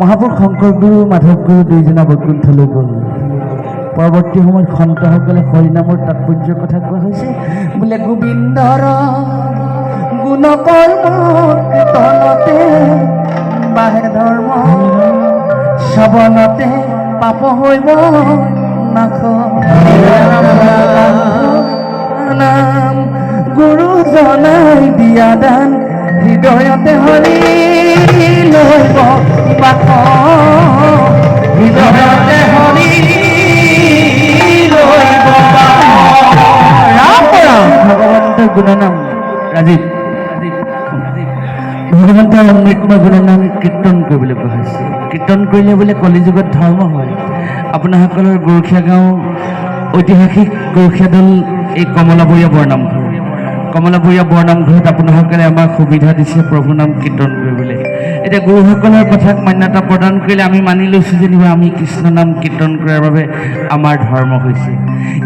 মহাপুৰুষ শংকৰ গুৰু মাধৱ গুৰু দুইজনা বৈকুণ্ঠলৈ গ'ল। পৰৱৰ্তী সময়ত সন্তসকলে হৰিনামৰ তাৎপৰ্যৰ কথা কোৱা হৈছে। বোলে গোবিন্দৰ গুণ কৰ্ম কীৰ্তনতে বাহে ধৰ্ম শ্ৰৱণতে পাপ হৈব নাশ। নাম গুৰু জনাই দিয়া দান হৃদয়তে হৰি লৈব বাস। হৃদয়তে হৰি লৈব ৰাম ৰাম। ভগৱন্তৰ গুণনাম ৰাজীৱ ভগৱন্তৰ অমৃতময় গুণনাম কীৰ্তন কৰিবলৈ কোৱা হৈছে। কীৰ্তন কৰিলে বোলে কলিযুগত ধৰ্ম হয়। আপোনাসকলৰ গৰখীয়া গাঁও ঐতিহাসিক গৰখীয়া দল এই কমলাবৰীয়া বৰনামঘৰ। কমলাবৰীয়া বৰনামঘৰত আপোনাসকলে আমাক সুবিধা দিছে প্ৰভু নাম কীৰ্তন কৰিবলৈ। এতিয়া গুৰুসকলৰ কথাক মান্যতা প্ৰদান কৰিলে আমি মানি লৈছোঁ যেনিবা আমি কৃষ্ণ নাম কীৰ্তন কৰাৰ বাবে আমাৰ ধৰ্ম হৈছে।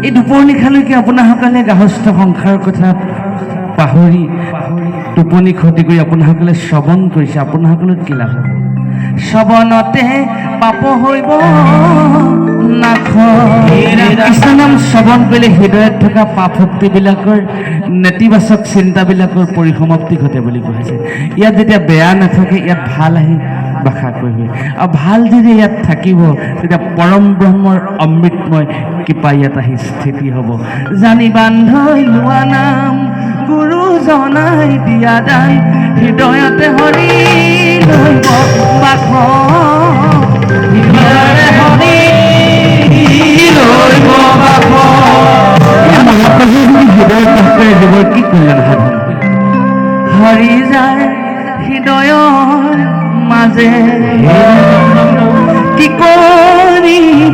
এই দুপৰ নিশালৈকে আপোনাসকলে গাহস্থ সংসাৰৰ কথা পাহৰি টোপনি ক্ষতি কৰি আপোনাসকলে শ্ৰৱণ কৰিছে। আপোনাসকলৰ কি লাভ হ'ব? শ্ৰৱণতে পাপ হৈব নাশ। কৃষ্ণ নাম শ্ৰৱণ কৰিলে হৃদয়ত থকা পাপ শক্তিবিলাকৰ নেতিবাচক চিন্তাবিলাকৰ পৰিসমাপ্তি ঘটে বুলি কোৱা হৈছে। ইয়াত যেতিয়া বেয়া নাথাকে ইয়াত ভাল আহি বাসা কৰিবই, আৰু ভাল যদি ইয়াত থাকিব তেতিয়া পৰম ব্ৰহ্মৰ অমৃতময় কৃপা ইয়াত আহি স্থিতি হ'ব। জানি বান্ধৈ লোৱা নাম গুৰু জনাই দিয়া দান হৃদয়তে হৰি লৈব বাস। হৃদয়তে হৰি লৈব বাস। হৃদয়ত বাস কৰে জীৱৰ কি কল্যাণ সাধন। হৰি যায় হৃদয়ৰ মাজে